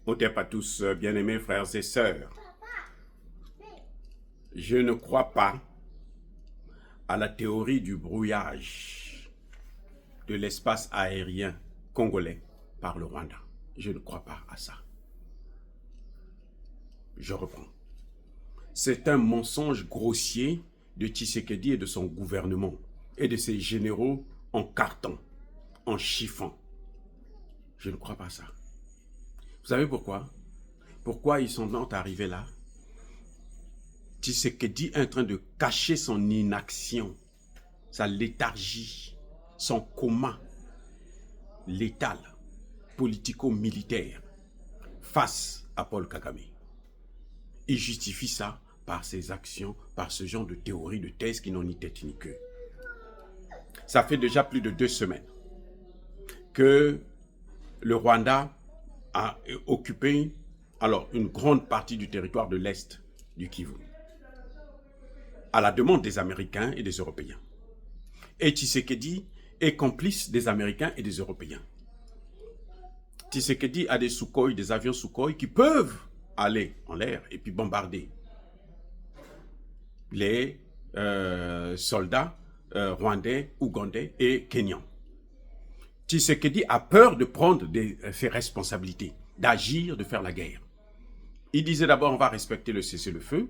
Otep à tous, bien-aimés frères et sœurs. Je ne crois pas à la théorie du brouillage de l'espace aérien congolais par le Rwanda. Je ne crois pas à ça. Je reprends. C'est un mensonge grossier de Tshisekedi et de son gouvernement et de ses généraux en carton, en chiffon. Je ne crois pas à ça. Vous savez pourquoi? Pourquoi ils sont donc arrivés là? Tshisekedi est en train de cacher son inaction, sa léthargie, son coma létal, politico-militaire, face à Paul Kagame. Il justifie ça par ses actions, par ce genre de théorie, de thèse qui n'ont ni tête ni queue. Ça fait déjà plus de 2 semaines que le Rwanda a occupé une grande partie du territoire de l'Est du Kivu, à la demande des Américains et des Européens. Et Tshisekedi est complice des Américains et des Européens. Tshisekedi a des Sukhoi, des avions Sukhoi qui peuvent aller en l'air et puis bombarder les soldats rwandais, ougandais et kenyans. Tshisekedi a peur de prendre ses responsabilités, d'agir, de faire la guerre. Il disait d'abord on va respecter le cessez-le-feu,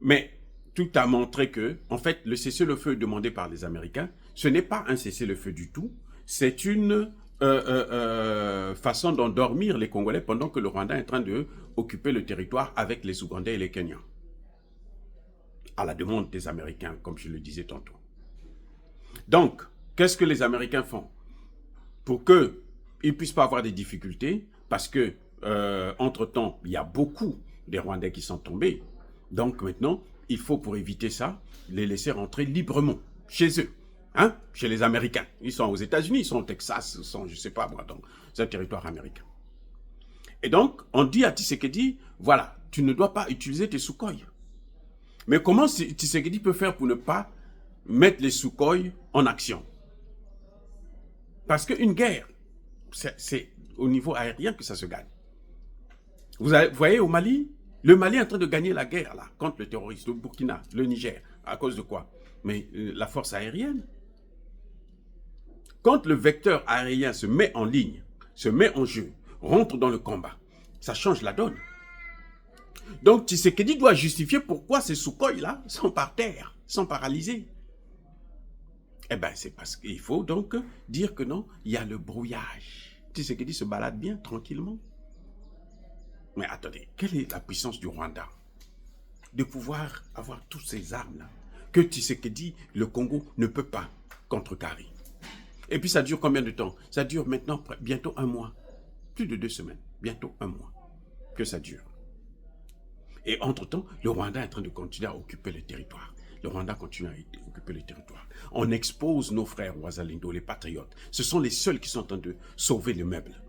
mais tout a montré que, en fait, le cessez-le-feu demandé par les Américains, ce n'est pas un cessez-le-feu du tout, c'est une façon d'endormir les Congolais pendant que le Rwanda est en train d'occuper le territoire avec les Ougandais et les Kenyans. À la demande des Américains, comme je le disais tantôt. Donc, qu'est-ce que les Américains font? Pour qu'ils ne puissent pas avoir des difficultés, parce que, entre-temps, il y a beaucoup des Rwandais qui sont tombés. Donc maintenant, il faut, pour éviter ça, les laisser rentrer librement chez eux, hein, chez les Américains. Ils sont aux États-Unis, ils sont au Texas, ils sont, je ne sais pas moi, c'est un territoire américain. Et donc, on dit à Tshisekedi, voilà, tu ne dois pas utiliser tes Sukhoi. Mais comment Tshisekedi peut faire pour ne pas mettre les Sukhoi en action? Parce qu'une guerre, c'est au niveau aérien que ça se gagne. Vous voyez au Mali, le Mali est en train de gagner la guerre là, contre le terrorisme, le Burkina, le Niger. À cause de quoi? Mais la force aérienne. Quand le vecteur aérien se met en ligne, se met en jeu, rentre dans le combat, ça change la donne. Donc Tshisekedi doit justifier pourquoi ces Sukhoi là sont par terre, sont paralysés. Eh bien, c'est parce qu'il faut donc dire que non, il y a le brouillage. Tshisekedi se balade bien, tranquillement. Mais attendez, quelle est la puissance du Rwanda de pouvoir avoir toutes ces armes-là que Tshisekedi, le Congo, ne peut pas contrecarrer? Et puis ça dure combien de temps? Ça dure maintenant bientôt 1 mois. Plus de 2 semaines. Bientôt 1 mois que ça dure. Et entre-temps, le Rwanda est en train de continuer à occuper le territoire. Le Rwanda continue à occuper le territoire. On expose nos frères Wazalendo, les patriotes. Ce sont les seuls qui sont en train de sauver le meuble.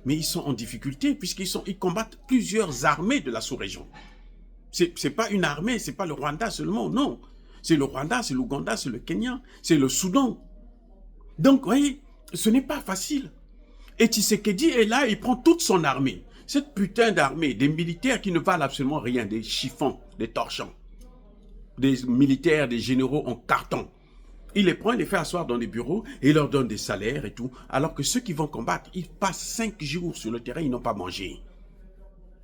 Mais ils sont en difficulté puisqu'ils combattent plusieurs armées de la sous-région. C'est pas une armée, c'est pas le Rwanda seulement, non. C'est le Rwanda, c'est l'Ouganda, c'est le Kenya, c'est le Soudan. Donc, vous voyez, ce n'est pas facile. Et Tshisekedi est là, il prend toute son armée. Cette putain d'armée, des militaires qui ne valent absolument rien, des chiffons, des torchons, des militaires, des généraux en carton. Il les prend, il les fait asseoir dans des bureaux et il leur donne des salaires et tout. Alors que ceux qui vont combattre, ils passent 5 jours sur le terrain, ils n'ont pas mangé.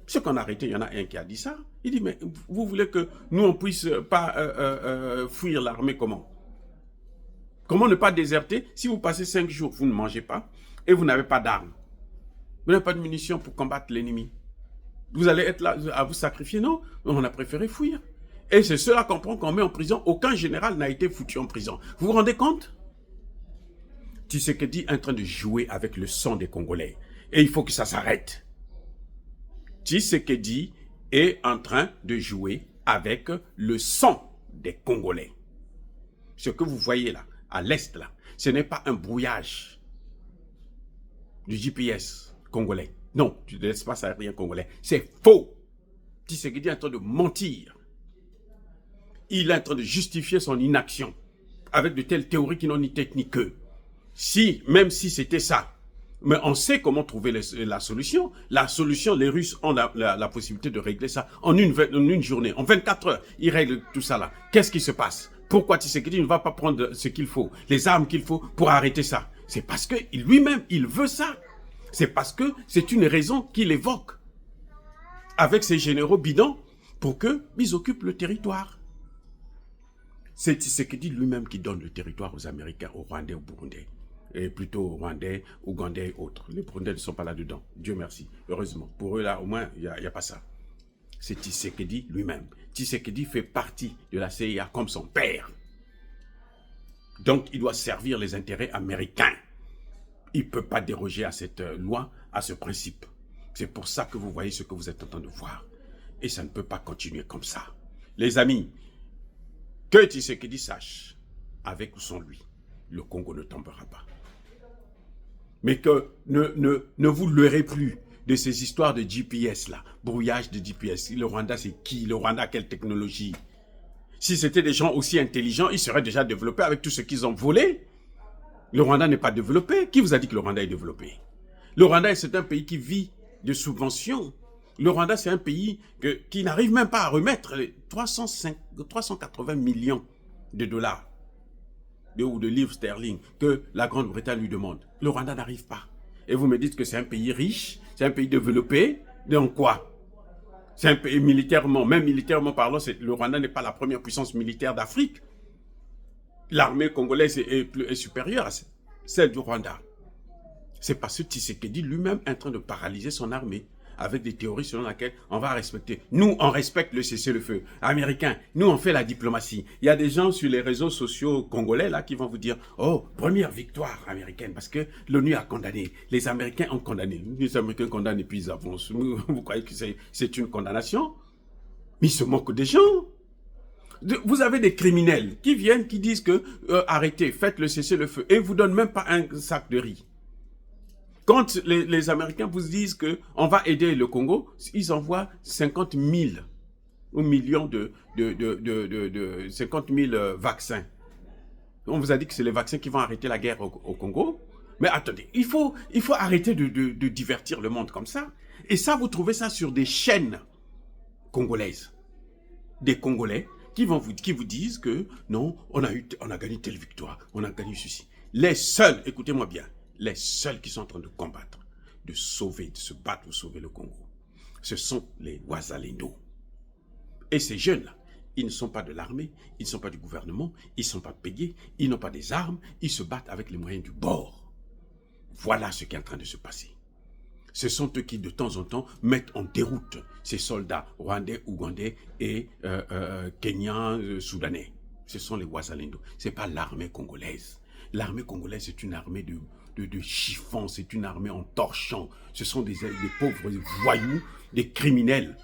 Ceux qu'on a arrêtés, il y en a un qui a dit ça. Il dit, mais vous voulez que nous, on puisse pas fuir l'armée comment? Comment ne pas déserter? Si vous passez 5 jours, vous ne mangez pas et vous n'avez pas d'armes. Vous n'avez pas de munitions pour combattre l'ennemi. Vous allez être là à vous sacrifier? Non, on a préféré fuir. Et c'est cela qu'on prend, qu'on met en prison. Aucun général n'a été foutu en prison. Vous vous rendez compte? Tshisekedi est en train de jouer avec le sang des Congolais. Et il faut que ça s'arrête. Tshisekedi est en train de jouer avec le sang des Congolais. Ce que vous voyez là, à l'est là, ce n'est pas un brouillage du GPS congolais. Non, de l'espace aérien congolais. C'est faux. Tshisekedi est en train de mentir. Il est en train de justifier son inaction avec de telles théories qui n'ont ni tête ni queue. Même si c'était ça, Mais on sait comment trouver la solution. La solution, les Russes ont la possibilité de régler ça en une journée, en 24 heures. Ils règlent tout ça là. Qu'est-ce qui se passe? Pourquoi Tshisekedi ne va pas prendre ce qu'il faut, les armes qu'il faut pour arrêter ça? C'est parce que lui-même, il veut ça. C'est parce que c'est une raison qu'il évoque avec ses généraux bidons pour qu'ils occupent le territoire. C'est Tshisekedi lui-même qui donne le territoire aux Américains, aux Rwandais, aux Burundais. Et plutôt aux Rwandais, Ougandais et autres. Les Burundais ne sont pas là-dedans. Dieu merci. Heureusement. Pour eux, là, au moins, il n'y a pas ça. C'est Tshisekedi lui-même. Tshisekedi fait partie de la CIA comme son père. Donc, il doit servir les intérêts américains. Il ne peut pas déroger à cette loi, à ce principe. C'est pour ça que vous voyez ce que vous êtes en train de voir. Et ça ne peut pas continuer comme ça. Les amis, que Tshisekedi sache, avec ou sans lui, le Congo ne tombera pas. Mais que ne vous leurrez plus de ces histoires de GPS là, brouillage de GPS. Le Rwanda, c'est qui? Le Rwanda, quelle technologie? Si c'était des gens aussi intelligents, ils seraient déjà développés avec tout ce qu'ils ont volé. Le Rwanda n'est pas développé. Qui vous a dit que le Rwanda est développé? Le Rwanda, c'est un pays qui vit de subventions. Le Rwanda, c'est un pays qui n'arrive même pas à remettre les 380 millions de dollars ou de livres sterling que la Grande-Bretagne lui demande. Le Rwanda n'arrive pas. Et vous me dites que c'est un pays riche, c'est un pays développé. Donc quoi? C'est un pays militairement, même militairement parlant, le Rwanda n'est pas la première puissance militaire d'Afrique. L'armée congolaise est supérieure à celle du Rwanda. C'est parce que Tshisekedi lui-même est en train de paralyser son armée avec des théories selon lesquelles on va respecter. Nous, on respecte le cessez-le-feu américain. Nous, on fait la diplomatie. Il y a des gens sur les réseaux sociaux congolais là qui vont vous dire « Oh, première victoire américaine parce que l'ONU a condamné. Les Américains ont condamné. Les Américains condamnent et puis ils avancent. Vous croyez que c'est une condamnation? Mais ils se moquent des gens. Vous avez des criminels qui viennent, qui disent que arrêtez, faites le cessez-le-feu et ils ne vous donnent même pas un sac de riz. Quand les Américains vous disent qu'on va aider le Congo, ils envoient 50 000 ou millions 50 000 vaccins. On vous a dit que c'est les vaccins qui vont arrêter la guerre au Congo. Mais attendez, il faut arrêter de divertir le monde comme ça. Et ça, vous trouvez ça sur des chaînes congolaises. Des Congolais qui vous disent que non, on a gagné telle victoire, on a gagné ceci. Les seuls, écoutez-moi bien, les seuls qui sont en train de combattre, de sauver, de se battre pour sauver le Congo, ce sont les Wazalendo. Et ces jeunes-là, ils ne sont pas de l'armée, ils ne sont pas du gouvernement, ils ne sont pas payés, ils n'ont pas des armes, ils se battent avec les moyens du bord. Voilà ce qui est en train de se passer. Ce sont eux qui, de temps en temps, mettent en déroute ces soldats rwandais, ougandais et kenyans, soudanais. Ce sont les Wazalendo. Ce n'est pas l'armée congolaise. L'armée congolaise, c'est une armée de chiffons, c'est une armée en torchant. Ce sont des pauvres voyous, des criminels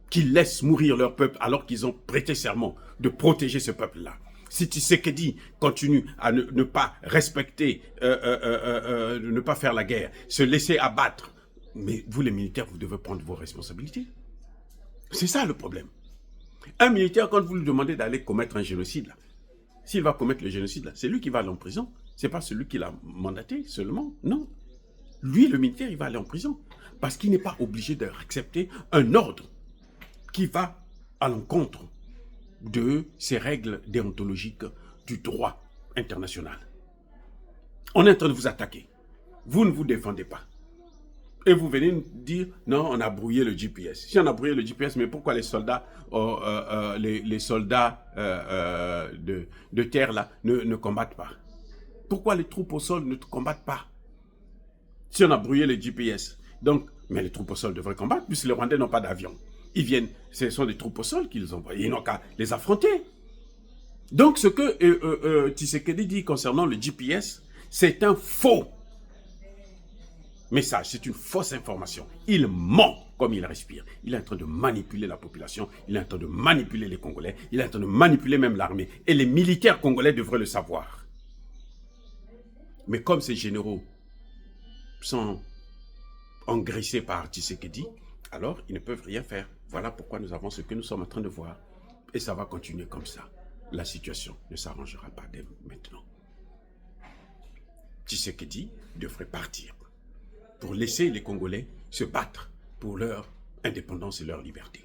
qui laissent mourir leur peuple alors qu'ils ont prêté serment de protéger ce peuple-là. Si Tshisekedi continue à ne pas respecter, ne pas faire la guerre, se laisser abattre, mais vous les militaires, vous devez prendre vos responsabilités. C'est ça le problème. Un militaire, quand vous lui demandez d'aller commettre un génocide, là, s'il va commettre le génocide, là, c'est lui qui va aller en prison. Ce n'est pas celui qui l'a mandaté seulement, non. Lui, le militaire, il va aller en prison. Parce qu'il n'est pas obligé d'accepter un ordre qui va à l'encontre de ces règles déontologiques du droit international. On est en train de vous attaquer. Vous ne vous défendez pas. Et vous venez nous dire, non, on a brouillé le GPS. Si on a brouillé le GPS, mais pourquoi les soldats, les soldats de terre là, ne combattent pas? Pourquoi les troupes au sol ne combattent pas? Si on a brouillé le GPS, donc, mais les troupes au sol devraient combattre, puisque les Rwandais n'ont pas d'avion. Ils viennent, ce sont des troupes au sol qu'ils envoient. Ils n'ont qu'à les affronter. Donc, ce que Tshisekedi dit concernant le GPS, c'est un faux message, c'est une fausse information. Il ment comme il respire. Il est en train de manipuler la population, il est en train de manipuler les Congolais, il est en train de manipuler même l'armée. Et les militaires congolais devraient le savoir. Mais comme ces généraux sont engraissés par Tshisekedi, alors ils ne peuvent rien faire. Voilà pourquoi nous avons ce que nous sommes en train de voir. Et ça va continuer comme ça. La situation ne s'arrangera pas dès maintenant. Tshisekedi devrait partir. pour laisser les Congolais se battre pour leur indépendance et leur liberté.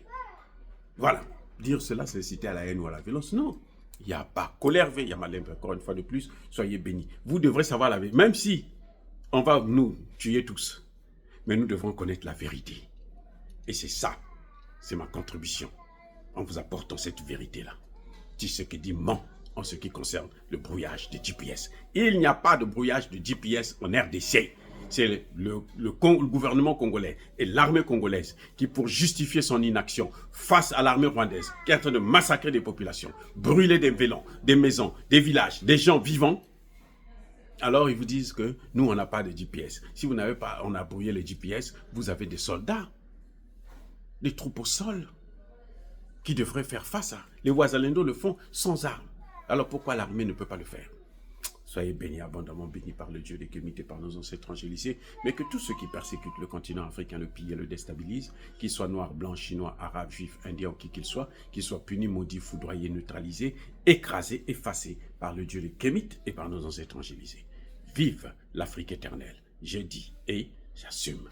Voilà. Dire cela, c'est citer à la haine ou à la violence. Non. Il n'y a pas colère, il y a malin, encore une fois de plus. Soyez bénis. Vous devrez savoir la vérité. Même si on va nous tuer tous. Mais nous devrons connaître la vérité. Et c'est ça. C'est ma contribution en vous apportant cette vérité-là. Tshisekedi ment en ce qui concerne le brouillage de GPS. Il n'y a pas de brouillage de GPS en RDC. C'est le gouvernement congolais et l'armée congolaise qui, pour justifier son inaction face à l'armée rwandaise, qui est en train de massacrer des populations, brûler des vélons, des maisons, des villages, des gens vivants, alors ils vous disent que nous, on n'a pas de GPS. Si vous n'avez pas, on a brouillé les GPS, vous avez des soldats, des troupes au sol, qui devraient faire face à. Les Ouazalendo le font sans armes. Alors pourquoi l'armée ne peut pas le faire? Soyez bénis, abondamment bénis par le Dieu des Kémites et par nos ancêtres angélisés, mais que tous ceux qui persécutent le continent africain, le pillent et le déstabilisent, qu'ils soient noirs, blancs, chinois, arabes, juifs, indiens ou qui qu'ils soient punis, maudits, foudroyés, neutralisés, écrasés, effacés par le Dieu des Kémites et par nos ancêtres angélisés. Vive l'Afrique éternelle, j'ai dit et j'assume.